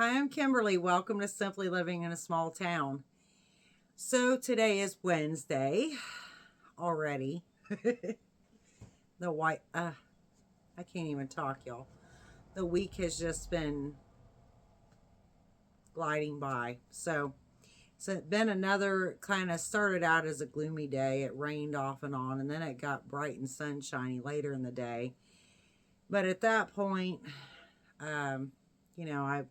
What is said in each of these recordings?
Hi, I'm Kimberly. Welcome to Simply Living in a Small Town. So today is Wednesday already. the white I can't even talk, y'all. The week has just been gliding by. So it's been another kind of started out as a gloomy day. It rained off and on, and then it got bright and sunshiny later in the day. But at that point, um, I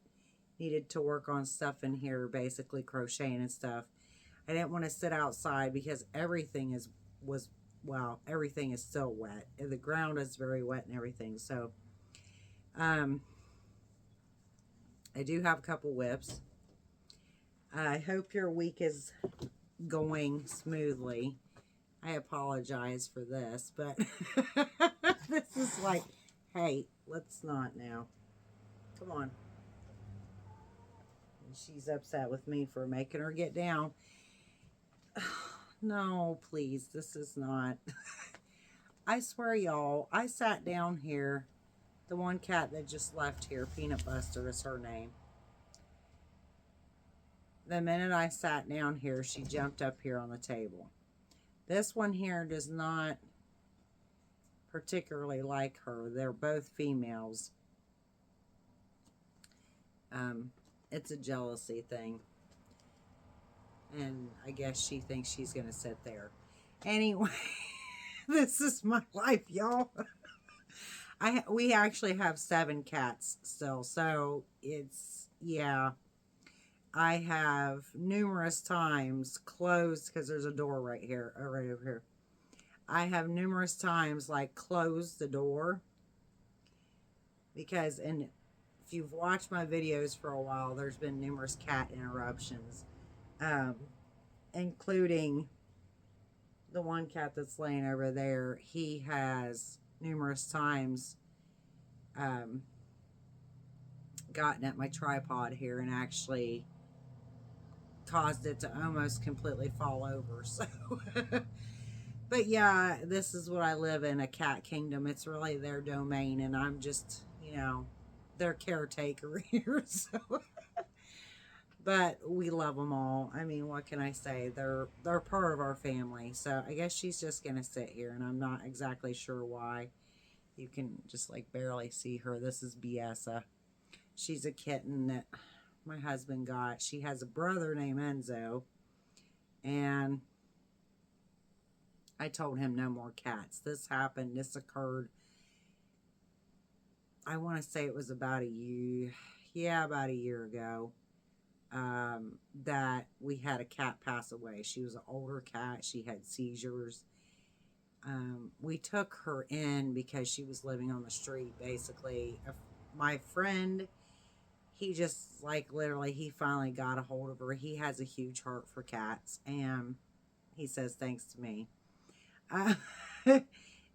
needed to work on stuff in here, basically crocheting and stuff. I didn't want to sit outside because everything is still wet. The ground is very wet and everything. So um, I do have a couple WIPS. I hope your week is going smoothly. I apologize for this, but this is like, hey, let's not now. Come on. And she's upset with me for making her get down. No, please, this is not. I swear, y'all, I sat down here. The one cat that just left here, Peanut Buster is her name. The minute I sat down here, she jumped up here on the table. This one here does not particularly like her. They're both females. It's a jealousy thing. And I guess she thinks she's going to sit there. Anyway, this is my life, y'all. We actually have 7 cats still. So it's, yeah. I have numerous times closed, because there's a door right here, right over here. I have numerous times like closed the door because, and if you've watched my videos for a while, there's been numerous cat interruptions, including the one cat that's laying over there. He has numerous times gotten at my tripod here and actually caused it to almost completely fall over. So but yeah, this is what I live in, a cat kingdom. It's really their domain, and I'm just, their caretaker here. So but we love them all. I mean, what can I say? They're part of our family. So I guess she's just gonna sit here, and I'm not exactly sure why. You can just like barely see her. This is Biesa. She's a kitten that my husband got. She has a brother named Enzo, and I told him no more cats. This occurred, I want to say it was about a year, about a year ago, that we had a cat pass away. She was an older cat. She had seizures. We took her in because she was living on the street, basically. My friend, he just, like, literally, he finally got a hold of her. He has a huge heart for cats, and he says thanks to me.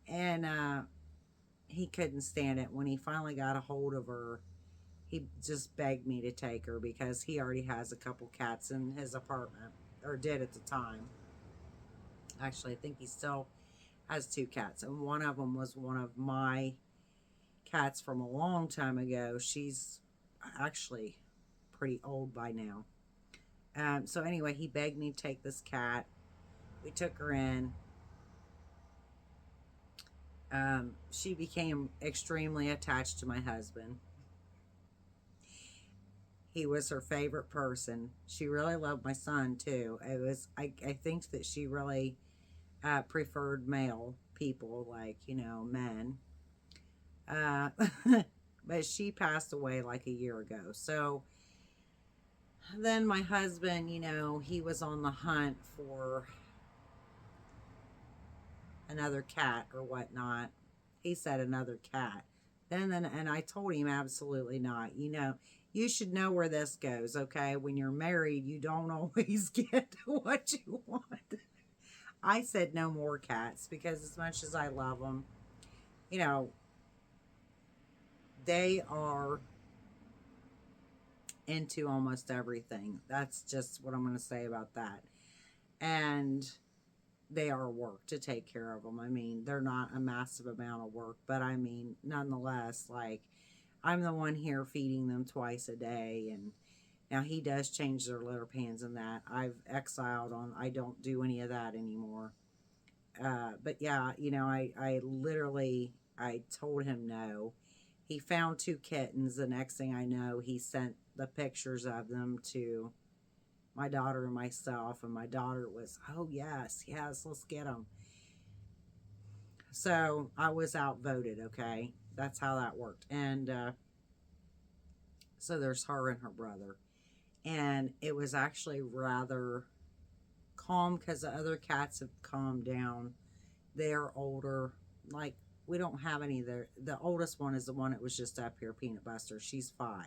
And he couldn't stand it. When he finally got a hold of her, he just begged me to take her because he already has a couple cats in his apartment, or did at the time. Actually, I think he still has 2 cats, and one of them was one of my cats from a long time ago. She's actually pretty old by now. So anyway, he begged me to take this cat. We took her in. She became extremely attached to my husband. He was her favorite person. She really loved my son too. I think that she really preferred male people, like, men. Uh, but she passed away like a year ago. So then my husband, he was on the hunt for another cat or whatnot. He said another cat. And I told him absolutely not. You should know where this goes, okay? When you're married, you don't always get what you want. I said no more cats because as much as I love them, they are into almost everything. That's just what I'm going to say about that. And they are work to take care of them. I mean, they're not a massive amount of work, but I mean, nonetheless, like, I'm the one here feeding them twice a day, and now he does change their litter pans and that. I've exiled on, I don't do any of that anymore. But yeah, you know, I literally, I told him no. He found 2 kittens. The next thing I know, he sent the pictures of them to my daughter and myself. And my daughter was, oh, yes, let's get them. So I was outvoted, okay? That's how that worked. And so there's her and her brother. And it was actually rather calm because the other cats have calmed down. They're older. Like, we don't have any there. The oldest one is the one that was just up here, Peanut Buster. She's 5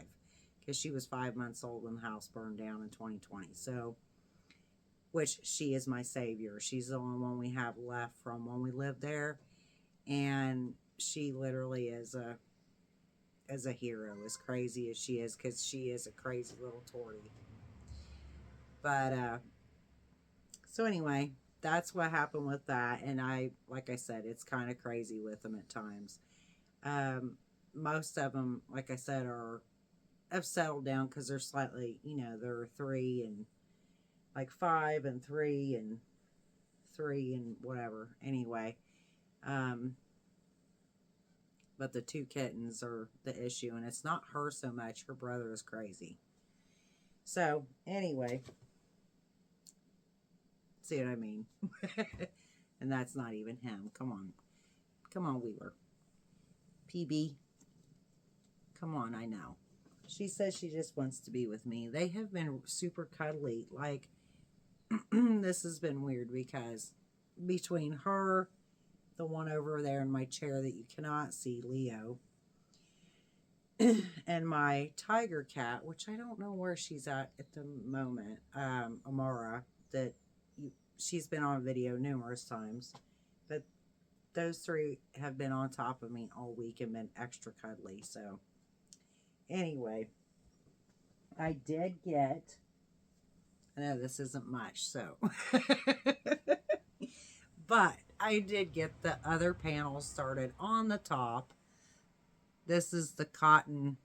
because she was 5 months old when the house burned down in 2020. So, which she is my savior. She's the only one we have left from when we lived there. And she literally is a hero, as crazy as she is, because she is a crazy little tortie. But so anyway, that's what happened with that. And like I said, it's kind of crazy with them at times. Most of them, like I said, have settled down because they're slightly, you know, they're 3 and like 5 and 3 and 3 and whatever. Anyway, but the 2 kittens are the issue, and it's not her so much. Her brother is crazy. So anyway, see what I mean? And that's not even him. Come on, Wheeler. PB, come on. I know. She says she just wants to be with me. They have been super cuddly. Like, this has been weird because between her, the one over there in my chair that you cannot see, Leo, and my tiger cat, which I don't know where she's at the moment, Amara, that she's been on video numerous times, but those 3 have been on top of me all week and been extra cuddly. So anyway, I did get, I know this isn't much, so but I did get the other panel started on the top. This is the cotton.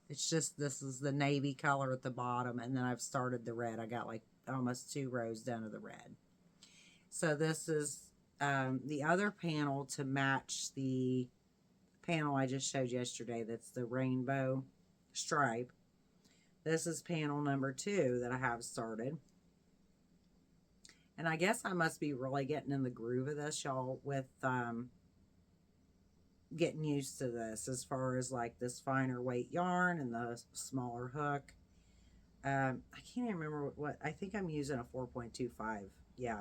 It's just, this is the navy color at the bottom, and then I've started the red. I got like almost 2 rows done of the red. So this is the other panel to match the panel I just showed yesterday. That's the rainbow stripe. This is panel number 2 that I have started. And I guess I must be really getting in the groove of this, y'all, with getting used to this as far as like this finer weight yarn and the smaller hook. I can't even remember what I think I'm using a 4.25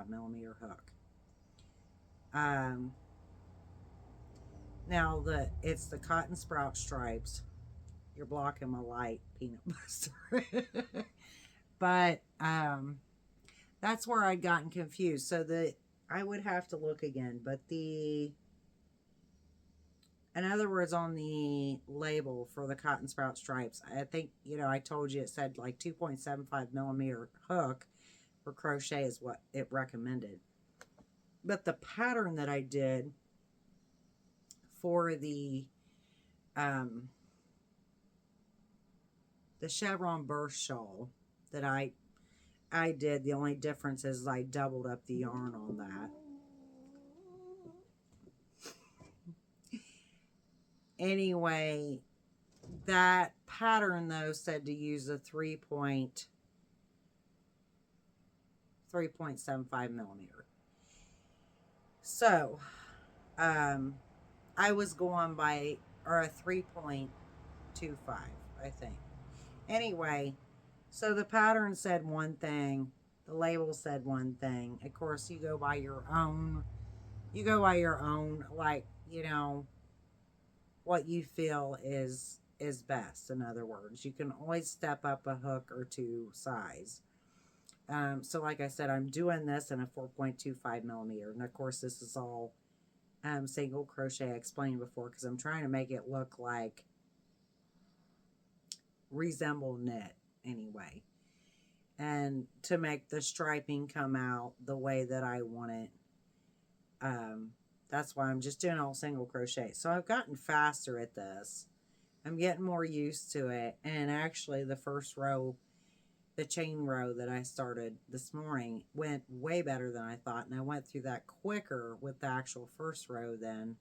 millimeter hook. Now it's the cotton sprout stripes. You're blocking my light, Peanut Buster. But that's where I'd gotten confused. So I would have to look again, but in other words, on the label for the cotton sprout stripes, I think, you know, I told you it said like 2.75 millimeter hook for crochet is what it recommended. But the pattern that I did for the chevron burst shawl that I did, the only difference is I doubled up the yarn on that. Anyway, that pattern though said to use a 3.75 millimeter. So I was going by, or a 3.25, I think. Anyway, so the pattern said one thing, the label said one thing. Of course, you go by your own, like, you know, what you feel is best. In other words, you can always step up a hook or 2 size. So like I said, I'm doing this in a 4.25 millimeter. And of course, this is all single crochet I explained before, because I'm trying to make it look like, resemble knit anyway. And to make the striping come out the way that I want it. That's why I'm just doing all single crochet. So I've gotten faster at this. I'm getting more used to it. And actually, the first row, the chain row that I started this morning, went way better than I thought. And I went through that quicker with the actual first row than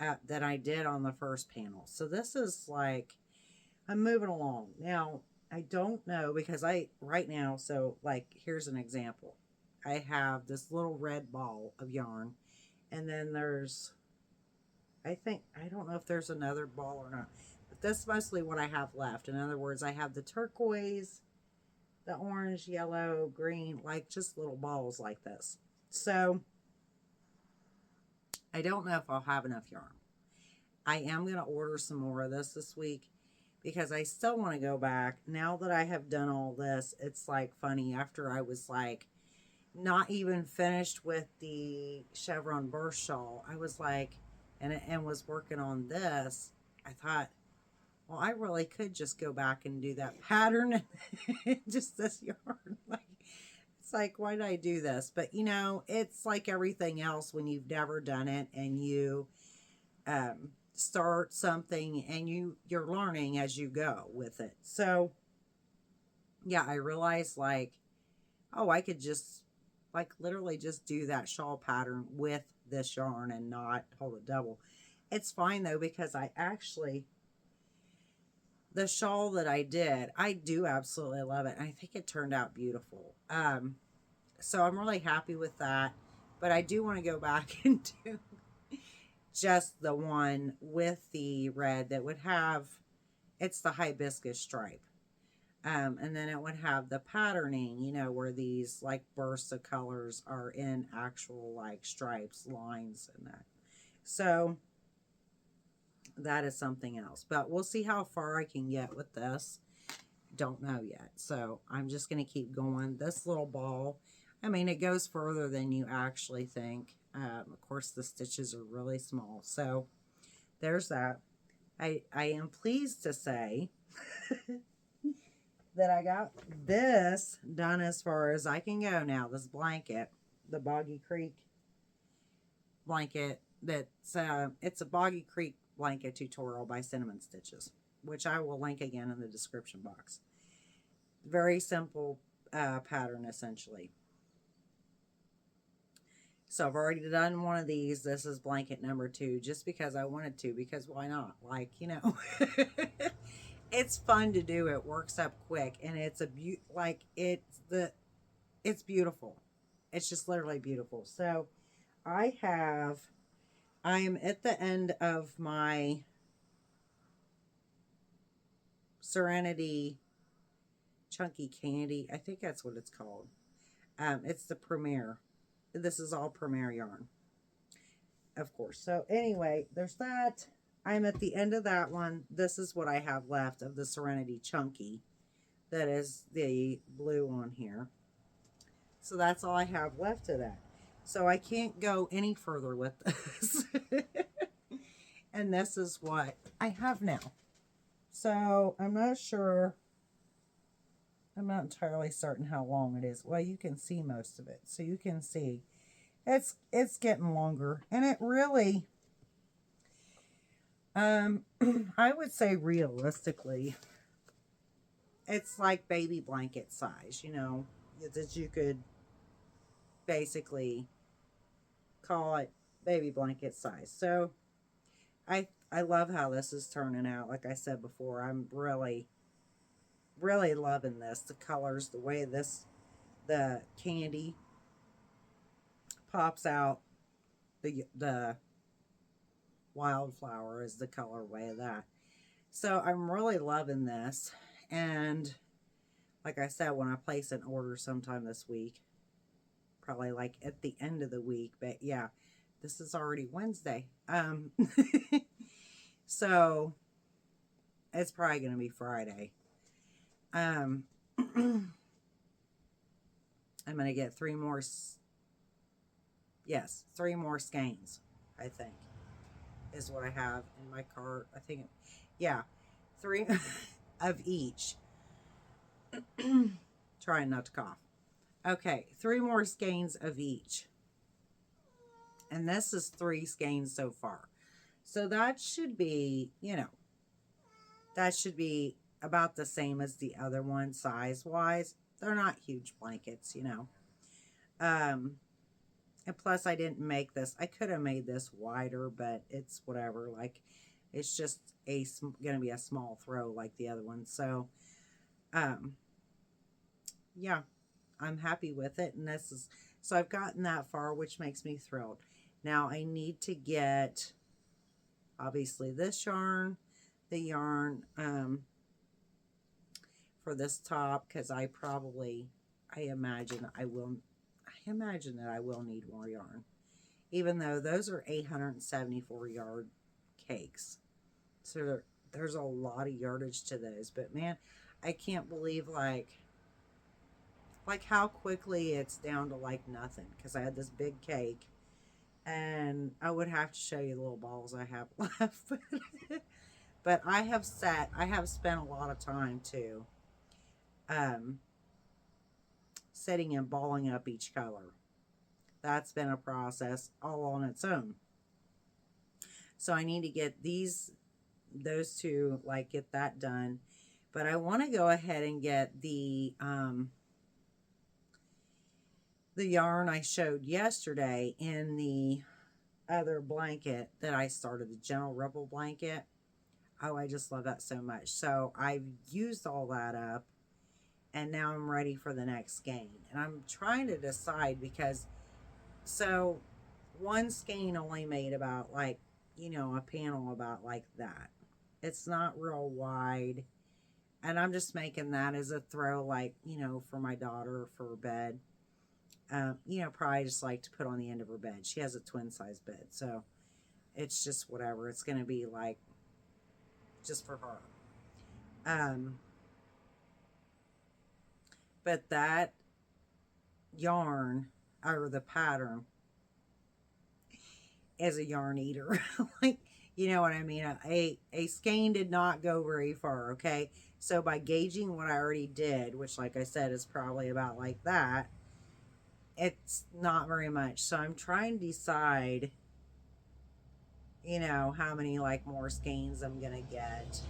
I did on the first panel. So this is like, I'm moving along. Now, I don't know because right now, so like, here's an example. I have this little red ball of yarn, and then there's, I don't know if there's another ball or not, but that's mostly what I have left. In other words, I have the turquoise, the orange, yellow, green, like just little balls like this. So I don't know if I'll have enough yarn. I am going to order some more of this week because I still want to go back. Now that I have done all this, it's like funny. After I was like not even finished with the chevron burst shawl, I was like, and was working on this, I thought, well, I really could just go back and do that pattern and just this yarn. Like, it's like, why did I do this? But you know, it's like everything else when you've never done it and you start something and you're learning as you go with it. So yeah, I realized like, oh, I could just like literally just do that shawl pattern with this yarn and not hold it double. It's fine though, because I actually, the shawl that I did, I do absolutely love it. I think it turned out beautiful. So I'm really happy with that, but I do want to go back and do just the one with the red that would have, it's the hibiscus stripe. And then it would have the patterning, you know, where these like bursts of colors are in actual like stripes, lines, and that. So that is something else, but we'll see how far I can get with this. Don't know yet. So I'm just going to keep going. This little ball, I mean, it goes further than you actually think. Of course, the stitches are really small. So there's that. I am pleased to say that I got this done as far as I can go now. This blanket, the Boggy Creek blanket, that's it's a Boggy Creek blanket tutorial by Cinnamon Stitches, which I will link again in the description box. Very simple pattern essentially. So I've already done one of these. This is blanket number 2, just because I wanted to, because why not? Like, you know, it's fun to do. It works up quick, and it's it's beautiful. It's just literally beautiful. So I am at the end of my Serenity Chunky Candy. I think that's what it's called. It's the Premier. This is all Premier yarn, of course. So anyway, there's that. I'm at the end of that one. This is what I have left of the Serenity Chunky. That is the blue on here. So that's all I have left of that. So I can't go any further with this. And this is what I have now. So I'm not sure. I'm not entirely certain how long it is. Well, you can see most of it. So you can see it's getting longer. And it really, I would say realistically, it's like baby blanket size, you know, that you could basically call it baby blanket size. So I love how this is turning out. Like I said before, I'm really loving this. The colors, the way the candy pops out. The wildflower is the colorway of that. So I'm really loving this. And like I said, when I place an order sometime this week, probably like at the end of the week, but yeah, this is already Wednesday. So it's probably going to be Friday. I'm going to get 3 more, yes, 3 more skeins, I think, is what I have in my cart. I think, yeah, 3 of each. Trying not to cough. Okay, 3 more skeins of each. And this is 3 skeins so far. So that should be, you know, That should be about the same as the other one size wise. They're not huge blankets, you know. Um, and plus, I didn't make this. I could have made this wider, but it's whatever. Like, it's just going to be a small throw like the other one. So, um, yeah, I'm happy with it. And this is, so I've gotten that far, which makes me thrilled. Now I need to get, obviously, this yarn, the yarn, for this top, because I imagine that I will need more yarn, even though those are 874 yard cakes. So there's a lot of yardage to those. But man, I can't believe like how quickly it's down to like nothing, because I had this big cake, and I would have to show you the little balls I have left. But I have spent a lot of time too, um, setting and balling up each color. That's been a process all on its own. So I need to get those two, like, get that done. But I want to go ahead and get the yarn I showed yesterday in the other blanket that I started, the Gentle Ripple blanket. Oh, I just love that so much. So I've used all that up, and now I'm ready for the next skein. And I'm trying to decide, because so one skein only made about, like, a panel about like that. It's not real wide. And I'm just making that as a throw, like, for my daughter for bed. Probably just like to put on the end of her bed. She has a twin size bed. So it's just whatever. It's going to be like just for her. Um, but that yarn, or the pattern, is a yarn eater. Like, you know what I mean? A skein did not go very far, okay? So by gauging what I already did, which, like I said, is probably about like that, it's not very much. So I'm trying to decide, how many, like, more skeins I'm gonna get,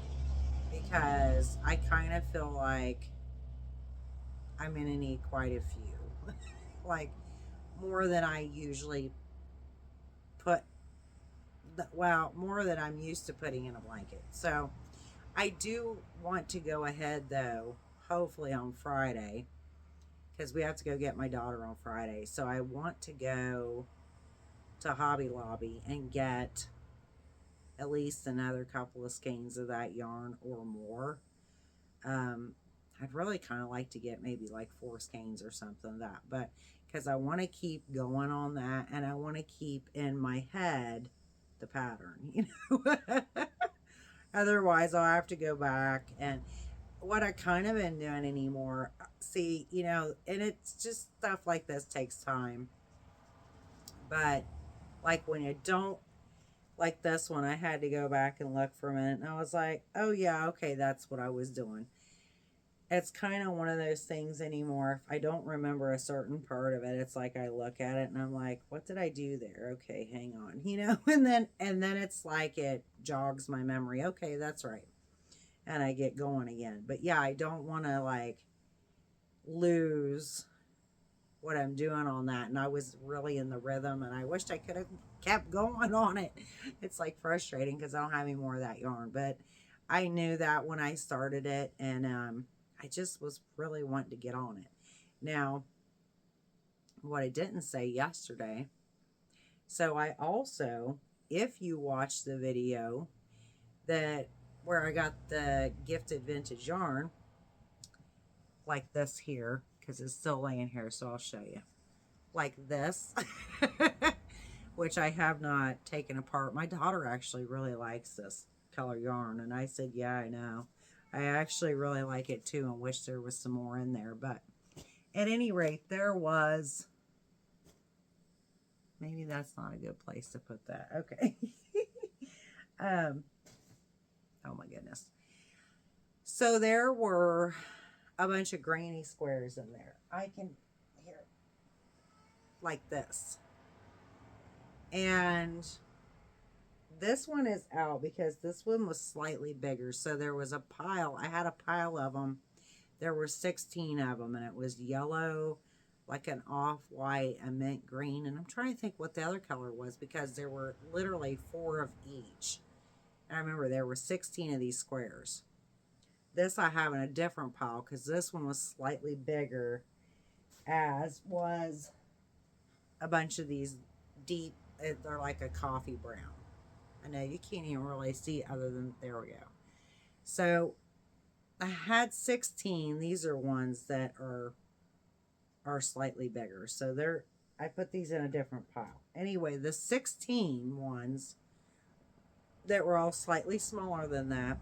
because I kind of feel like I'm gonna need quite a few. Like, more than I usually put, well, more than I'm used to putting in a blanket. So I do want to go ahead, though, hopefully on Friday, because we have to go get my daughter on Friday. So I want to go to Hobby Lobby and get at least another couple of skeins of that yarn or more. Um, I'd really kind of like to get maybe like 4 skeins or something of that, but because I want to keep going on that, and I want to keep in my head the pattern, Otherwise, I'll have to go back. And what I kind of been doing anymore, see, and it's just stuff like this takes time. But like when you don't, like this one, I had to go back and look for a minute, and I was like, oh yeah, okay, that's what I was doing. It's kind of one of those things anymore. If I don't remember a certain part of it, it's like I look at it and I'm like, what did I do there? Okay, hang on, and then it's like it jogs my memory. Okay, that's right. And I get going again. But yeah, I don't want to like lose what I'm doing on that. And I was really in the rhythm, and I wished I could have kept going on it. It's like frustrating because I don't have any more of that yarn. But I knew that when I started it, and I just was really wanting to get on it. Now, what I didn't say yesterday, so I also, if you watch the video that where I got the gifted vintage yarn, like this here, because it's still laying here, so I'll show you. Like this, which I have not taken apart. My daughter actually really likes this color yarn, and I said, yeah, I know. I actually really like it too, and wish there was some more in there. But at any rate, there was, maybe that's not a good place to put that. Okay. Oh my goodness. So there were a bunch of granny squares in there. I can, here, like this. And This one is out because this one was slightly bigger. So there was a pile. I had a pile of them. There were 16 of them, and it was yellow, like an off-white, a mint green. And I'm trying to think what the other color was because there were literally 4 of each. And I remember there were 16 of these squares. This I have in a different pile because this one was slightly bigger, as was a bunch of these deep, they're like a coffee brown. I know you can't even really see other than, there we go. So I had 16. These are ones that are slightly bigger. So I put these in a different pile. Anyway, the 16 ones that were all slightly smaller than that,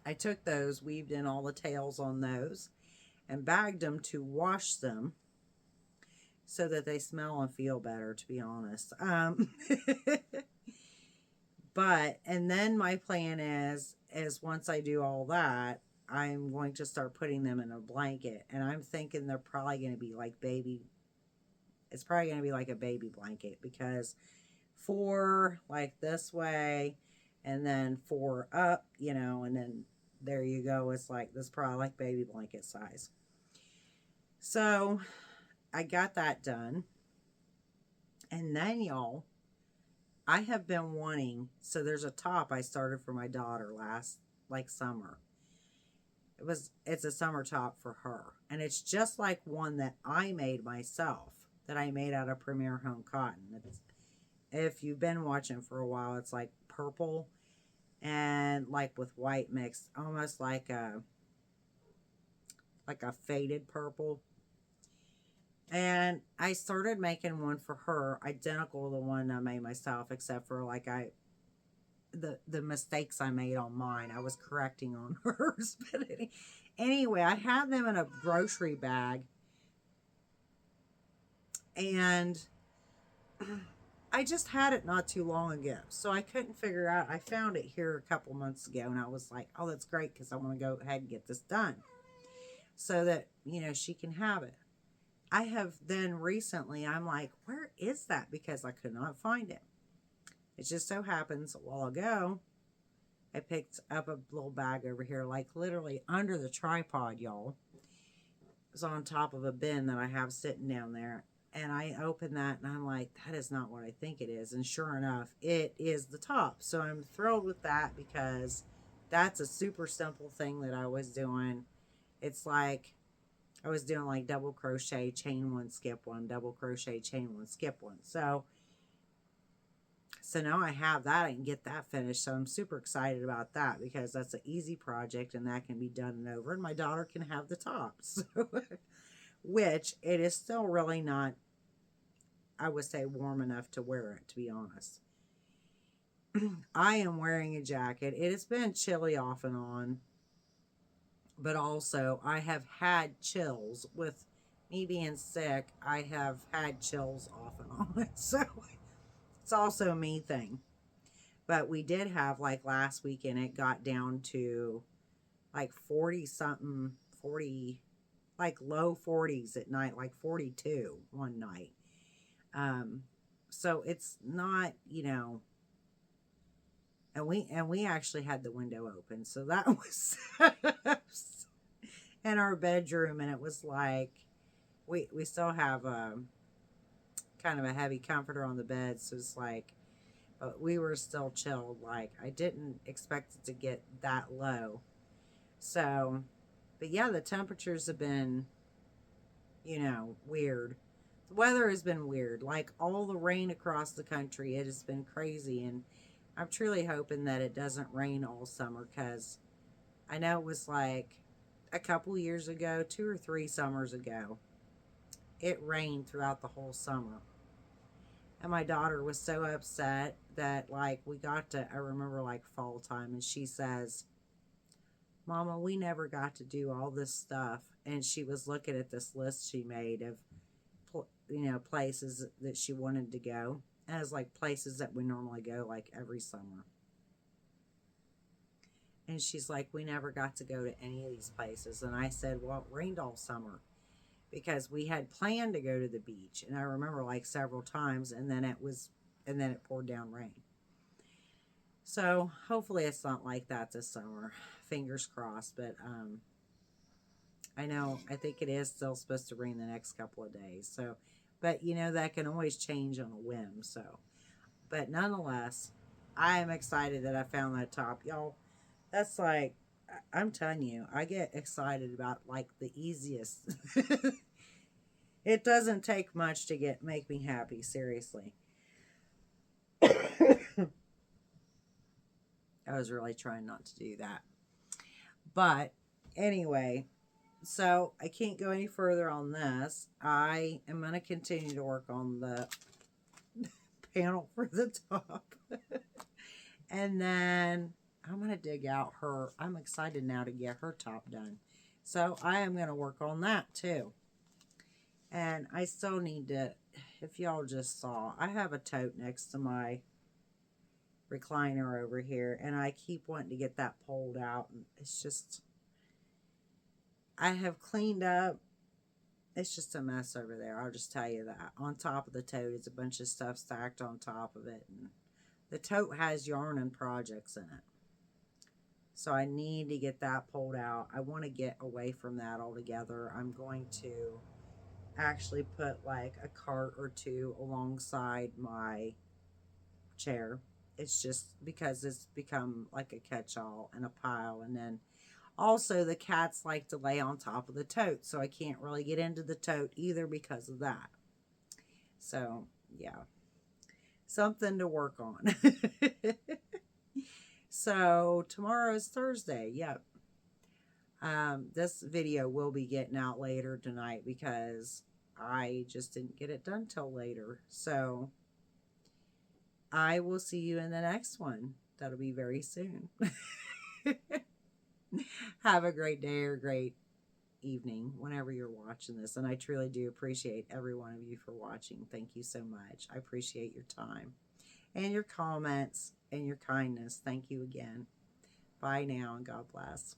I took those, weaved in all the tails on those, and bagged them to wash them so that they smell and feel better, to be honest. And then my plan is once I do all that, I'm going to start putting them in a blanket. And I'm thinking they're probably going to be like it's probably going to be like a baby blanket, because 4 like this way, and then 4 up, and then there you go. It's like, this probably like baby blanket size. So I got that done. And then, y'all, I have been wanting, so there's a top I started for my daughter last, summer. It's a summer top for her. And it's just like one that I made myself, that I made out of Premier Home Cotton. If you've been watching for a while, it's like purple and like with white mixed, almost like a faded purple. And I started making one for her, identical to the one I made myself, except for the mistakes I made on mine, I was correcting on hers. But anyway, I had them in a grocery bag, and I just had it not too long ago, so I couldn't figure out. I found it here a couple months ago, and I was like, oh, that's great, because I want to go ahead and get this done so that, she can have it. I have then recently, I'm like, where is that? Because I could not find it. It just so happens a while ago, I picked up a little bag over here, like literally under the tripod, y'all. It was on top of a bin that I have sitting down there. And I opened that, and I'm like, that is not what I think it is. And sure enough, it is the top. So I'm thrilled with that, because that's a super simple thing that I was doing. It's like I was doing like double crochet, chain 1, skip 1, double crochet, chain 1, skip 1. So now I have that. I can get that finished. So I'm super excited about that, because that's an easy project, and that can be done and over. And my daughter can have the top. So, which it is still really not, I would say, warm enough to wear it, to be honest. I am wearing a jacket. It has been chilly off and on. But also, I have had chills. With me being sick, I have had chills off and on. So it's also a me thing. But we did have, like last weekend, it got down to like 40 something, 40, like low 40s at night, like 42 one night. So it's not, and we actually had the window open. So that was in our bedroom, and it was like, we still have kind of a heavy comforter on the bed. So it's like, but we were still chilled. Like, I didn't expect it to get that low. So, but yeah, the temperatures have been, weird. The weather has been weird. Like, all the rain across the country, it has been crazy. And I'm truly hoping that it doesn't rain all summer, because I know it was like a couple years ago, 2 or 3 summers ago, it rained throughout the whole summer. And my daughter was so upset that, like, we got to, I remember, like, fall time, and she says, Mama, we never got to do all this stuff. And she was looking at this list she made of, places that she wanted to go. And it was like places that we normally go, like, every summer. And she's like, we never got to go to any of these places. And I said, well, it rained all summer, because we had planned to go to the beach. And I remember, like, several times, and then it poured down rain. So hopefully it's not like that this summer. Fingers crossed. But I know, I think it is still supposed to rain the next couple of days. So, but you know, that can always change on a whim. So, but nonetheless, I am excited that I found that top. Y'all, that's like, I'm telling you, I get excited about like the easiest. It doesn't take much to make me happy, seriously. I was really trying not to do that. But anyway, so I can't go any further on this. I am going to continue to work on the panel for the top. And then I'm going to dig out her. I'm excited now to get her top done. So I am going to work on that too. And I still need to, if y'all just saw, I have a tote next to my recliner over here. And I keep wanting to get that pulled out. And it's just, I have cleaned up. It's just a mess over there. I'll just tell you that. On top of the tote is a bunch of stuff stacked on top of it. And the tote has yarn and projects in it. So I need to get that pulled out. I want to get away from that altogether. I'm going to actually put like a cart or two alongside my chair. It's just because it's become like a catch-all and a pile. And then also the cats like to lay on top of the tote. So I can't really get into the tote either because of that. So yeah, something to work on. So tomorrow is Thursday. Yep. This video will be getting out later tonight because I just didn't get it done till later. So I will see you in the next one. That'll be very soon. Have a great day or great evening whenever you're watching this. And I truly do appreciate every one of you for watching. Thank you so much. I appreciate your time and your comments and your kindness. Thank you again. Bye now and God bless.